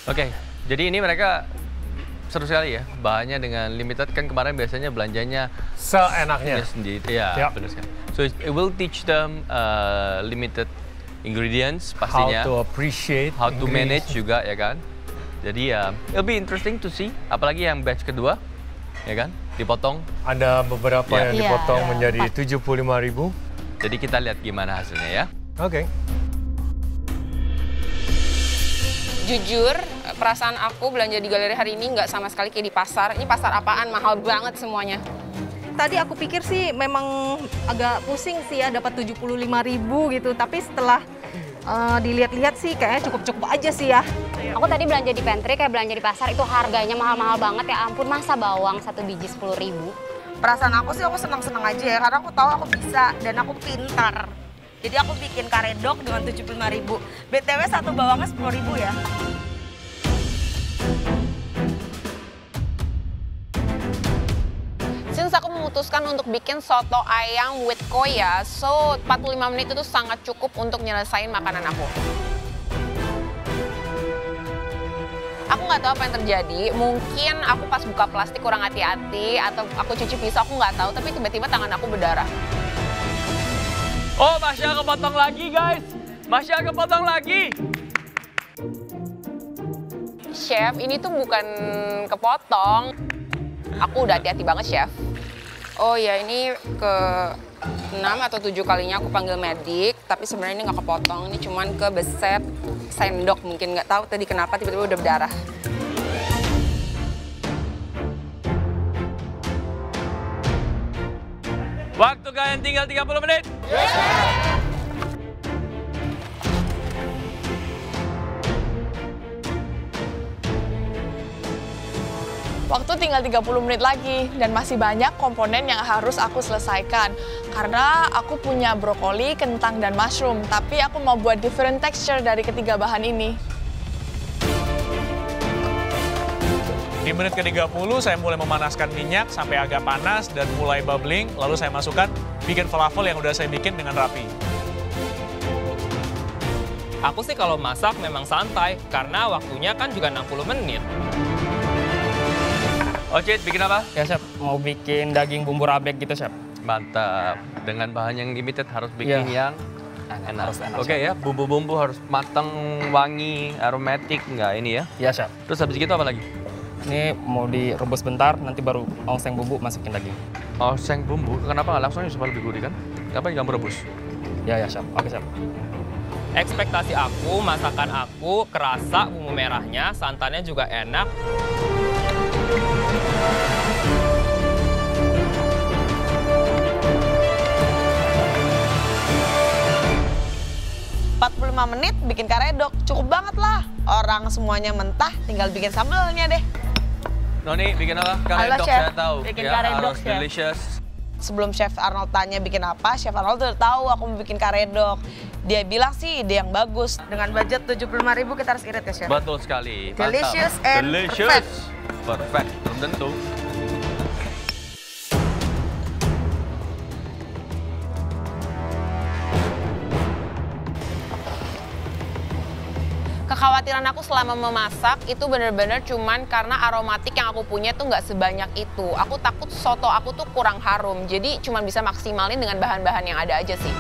Oke, jadi ini mereka seru sekali ya. Bahannya dengan limited, kan kemarin biasanya belanjanya Seenaknya. sendiri. Ya, benar sekali. So it will teach them limited ingredients pastinya. How to appreciate. How to manage juga ya kan. Jadi ya, it'll be interesting to see. Apalagi yang batch kedua, ya kan, dipotong. Ada beberapa Ya. yang dipotong menjadi 75.000. Jadi kita lihat gimana hasilnya ya. Oke. Jujur, perasaan aku belanja di galeri hari ini nggak sama sekali kayak di pasar. Ini pasar apaan, mahal banget semuanya. Tadi aku pikir sih memang agak pusing sih ya, dapat 75.000 gitu. Tapi setelah dilihat-lihat sih kayaknya cukup-cukup aja sih ya. Aku tadi belanja di pantry kayak belanja di pasar itu harganya mahal-mahal banget ya ampun, masa bawang satu biji 10.000. Perasaan aku sih aku senang-senang aja ya, karena aku tahu aku bisa dan aku pintar. Jadi aku bikin karedok dengan 75.000. BTW satu bawangnya 10.000 ya. Since aku memutuskan untuk bikin soto ayam with koya, so 45 menit itu sangat cukup untuk nyelesain makanan aku. Aku nggak tahu apa yang terjadi, mungkin aku pas buka plastik kurang hati-hati, atau aku cuci pisau, aku nggak tahu, tapi tiba-tiba tangan aku berdarah. Oh, Masya kepotong lagi guys. Masya kepotong lagi. Chef, ini tuh bukan kepotong. Aku udah hati-hati banget, Chef. Oh ya, ini ke 6 atau 7 kalinya aku panggil medik, tapi sebenarnya ini nggak kepotong, ini cuman kebeset sendok, mungkin nggak tahu tadi kenapa tiba-tiba udah berdarah. Waktu kalian tinggal 30 menit. Waktu tinggal 30 menit lagi dan masih banyak komponen yang harus aku selesaikan. Karena aku punya brokoli, kentang, dan mushroom, tapi aku mau buat different texture dari ketiga bahan ini. Di menit ke-30 saya mulai memanaskan minyak sampai agak panas dan mulai bubbling, lalu saya masukkan bikin falafel yang udah saya bikin dengan rapi. Aku sih kalau masak memang santai, karena waktunya kan juga 60 menit. Ocit, bikin apa? Ya, Chef. Mau bikin daging bumbu rabek gitu, Chef. Mantap. Dengan bahan yang limited harus bikin yang enak. Oke ya, bumbu-bumbu harus matang, wangi, aromatik, enggak ini ya? Iya, Chef. Terus habis gitu apa lagi? Ini mau direbus bentar, nanti baru oseng bumbu masukin daging. Oseng bumbu? Kenapa nggak langsung supaya lebih gurih kan? Ngapain kamu rebus? Ya, Chef. Oke, Chef. Ekspektasi aku, masakan aku kerasa bumbu merahnya, santannya juga enak. 45 menit bikin karedok, cukup banget lah. Orang semuanya mentah, tinggal bikin sambelnya deh. Noni, bikin apa? Halo, Karedok Chef. saya tahu. Bikin Ya, karedok, harus Chef. delicious. Sebelum Chef Arnold tanya bikin apa, Chef Arnold udah tahu aku mau bikin karedok. Dia bilang sih ide yang bagus. Dengan budget 75.000 kita harus irit ya, Chef? Betul sekali. Mantap. Delicious and Delicious. Perfect. Belum tentu. Kekhawatiran aku selama memasak itu bener-bener cuman karena aromatik yang aku punya tuh nggak sebanyak itu. Aku takut soto aku tuh kurang harum, jadi cuman bisa maksimalin dengan bahan-bahan yang ada aja sih.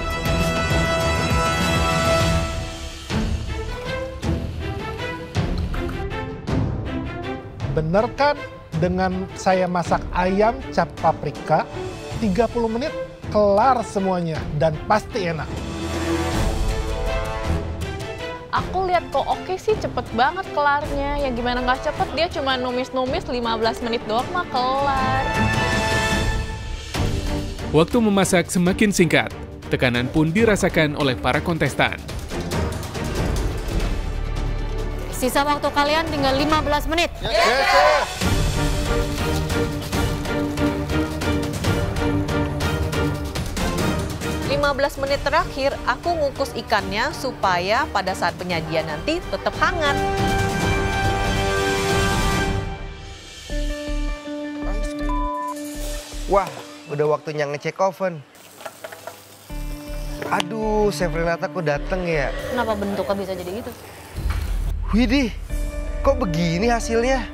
Bener kan dengan saya masak ayam cap paprika, 30 menit kelar semuanya dan pasti enak. Aku lihat kok oke sih cepet banget kelarnya. Ya gimana nggak cepet, dia cuma numis-numis 15 menit doang mah kelar. Waktu memasak semakin singkat, tekanan pun dirasakan oleh para kontestan. Sisa waktu kalian tinggal 15 menit. Yes. 15 menit terakhir, aku ngukus ikannya supaya pada saat penyajian nanti tetap hangat. Wah, udah waktunya ngecek oven. Aduh, Chef Renata kok dateng ya? Kenapa bentuknya bisa jadi gitu? Widih, Kok begini hasilnya?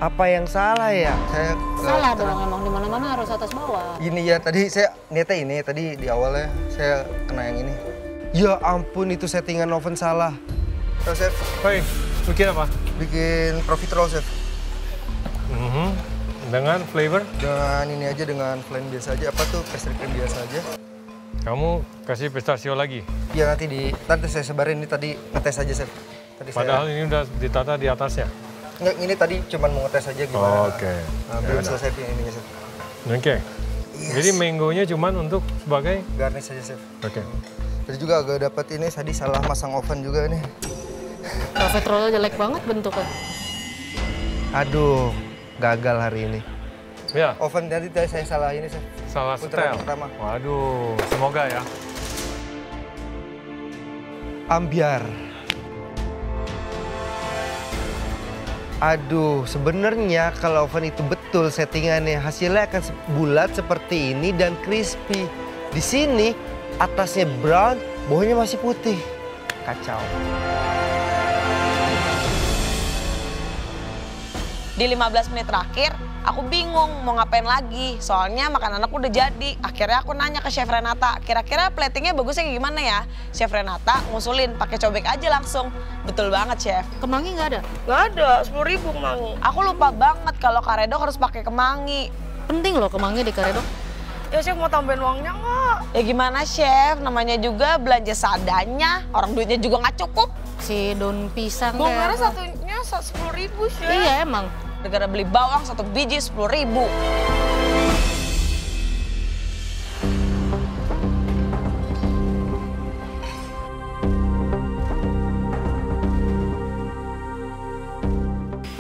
Apa yang salah ya? Saya Salah dong, emang di mana-mana harus atas bawah. Gini ya, tadi saya niatnya ini, tadi di awalnya saya kena yang ini. Ya ampun, itu settingan oven salah. So, Chef. Hoi, bikin apa? Bikin profiterole, Chef. Dengan flavor? Dengan ini aja, dengan flame biasa aja. Apa tuh, pastry cream biasa aja. Kamu kasih pistachio lagi? Ya nanti saya sebarin, ini tadi ngetes aja, Chef. Tadi Padahal ini udah ditata di atasnya? Enggak, ini tadi cuma mau ngetes aja gimana. Oke. Belum selesai ininya, Chef. Oke. Jadi mangonya cuma untuk sebagai? Garnish aja, Chef. Oke. Tadi juga agak dapat ini, tadi salah masang oven juga nih. Profiterole jelek banget bentuknya. Aduh, gagal hari ini. Ya. Oven tadi saya salah ini, Chef. Salah setel. Pertama. Waduh, semoga ya. Ambiar. Aduh, sebenarnya kalau oven itu betul settingannya, hasilnya akan bulat seperti ini dan crispy. Di sini atasnya brown, bawahnya masih putih. Kacau. Di 15 menit terakhir, aku bingung mau ngapain lagi. Soalnya makanan aku udah jadi. Akhirnya aku nanya ke Chef Renata, kira-kira platingnya bagusnya kayak gimana ya? Chef Renata ngusulin pakai cobek aja langsung. Betul banget, Chef. Kemangi nggak ada? Nggak ada, 10.000 kemangi. Aku lupa banget kalau karedok harus pakai kemangi. Penting loh kemangi di karedok. Ya, Chef mau tambahin uangnya nggak? Ya gimana, Chef? Namanya juga belanja seadanya. Orang duitnya juga nggak cukup. Si daun pisang. Bawang merah satunya 10.000, Chef. Iya, emang. Gara-gara beli bawang satu biji 10.000.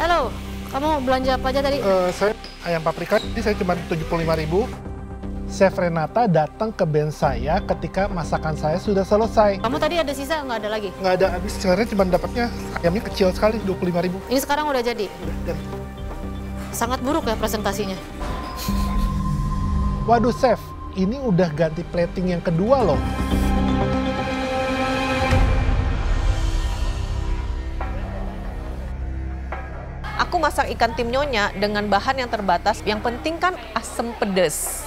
Halo, kamu belanja apa aja tadi? Saya ayam paprika, ini saya cuma 75.000. Chef Renata datang ke band saya ketika masakan saya sudah selesai. Kamu tadi ada sisa, nggak ada lagi? Nggak ada habis, sebenarnya cuma dapatnya ayamnya kecil sekali, 25.000. Ini sekarang udah jadi? Udah jadi. Sangat buruk ya presentasinya. Waduh, Chef, ini udah ganti plating yang kedua loh. Aku masak ikan tim nyonya dengan bahan yang terbatas. Yang penting kan asam pedes.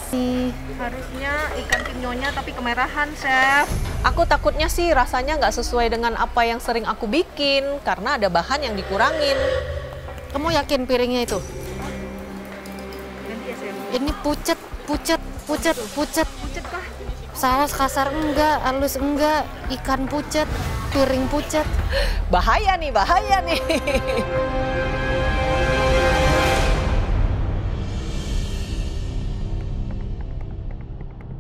Harusnya ikan tim nyonya tapi kemerahan, Chef. Aku takutnya sih rasanya nggak sesuai dengan apa yang sering aku bikin karena ada bahan yang dikurangin. Kamu yakin piringnya itu? Ini pucet. Pucet kah? Saus kasar enggak, halus enggak, ikan pucet, piring pucet. Bahaya nih.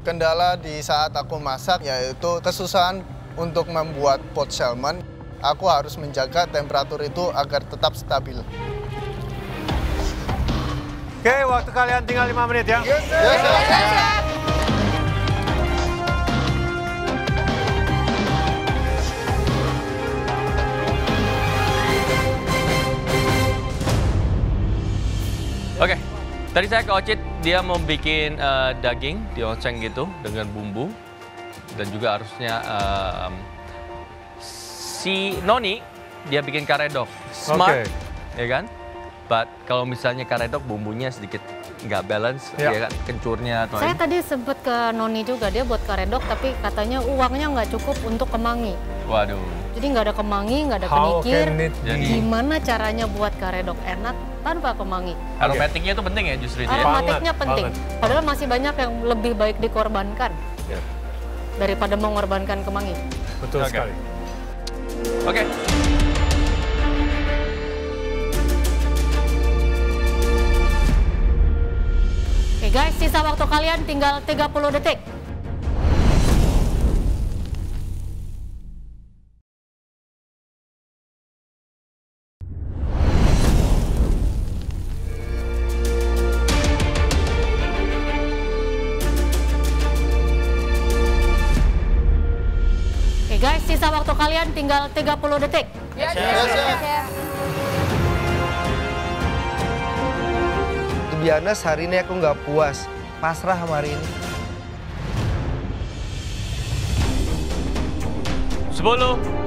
Kendala di saat aku masak yaitu kesusahan untuk membuat pot salmon. Aku harus menjaga temperatur itu agar tetap stabil. Oke, waktu kalian tinggal 5 menit ya. Yes, sir. Oke, tadi saya ke Ocit, dia mau bikin daging dioceng gitu dengan bumbu. Dan juga harusnya si Noni, dia bikin karedok. Smart, ya kan? But kalau misalnya karedok bumbunya sedikit nggak balance, ya kan? Kencurnya atau Saya tadi sempet ke Noni juga, dia buat karedok tapi katanya uangnya nggak cukup untuk kemangi. Waduh. Jadi nggak ada kemangi, nggak ada kenikir. Gimana caranya buat karedok enak tanpa kemangi? Aromatiknya itu penting ya justru itu ya? Aromatiknya penting. Padahal masih banyak yang lebih baik dikorbankan daripada mengorbankan kemangi. Betul sekali. Oke. Oke guys, sisa waktu kalian tinggal 30 detik. Oke guys, sisa waktu kalian tinggal 30 detik. Yes. To be honest, hari ini aku nggak puas. Pasrah sama hari ini. 10,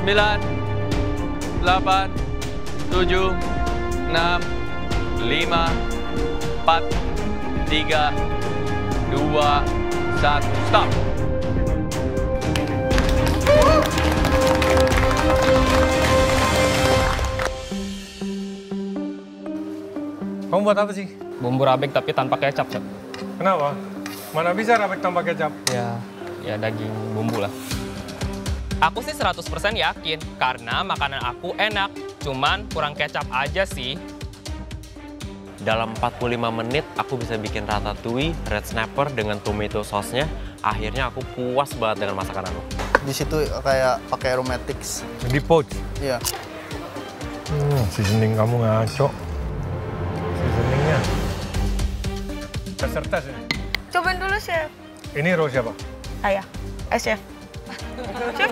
9, 8, 7, 6, 5, 4, 3, 2, 1, stop. Kamu buat apa sih? Bumbu rabek tapi tanpa kecap, Chef. Kenapa? Mana bisa rabek tanpa kecap? Ya daging bumbu lah. Aku sih 100% yakin karena makanan aku enak, cuman kurang kecap aja sih. Dalam 45 menit aku bisa bikin ratatouille, red snapper dengan tomato sauce-nya. Akhirnya aku puas banget dengan masakan aku. Di situ kayak pakai aromatics. Di poach? Iya. Seasoning kamu ngaco. Seasoningnya. Tes ya? Cobain dulu, Chef. Ini roll siapa? Ayah. Chef. Chef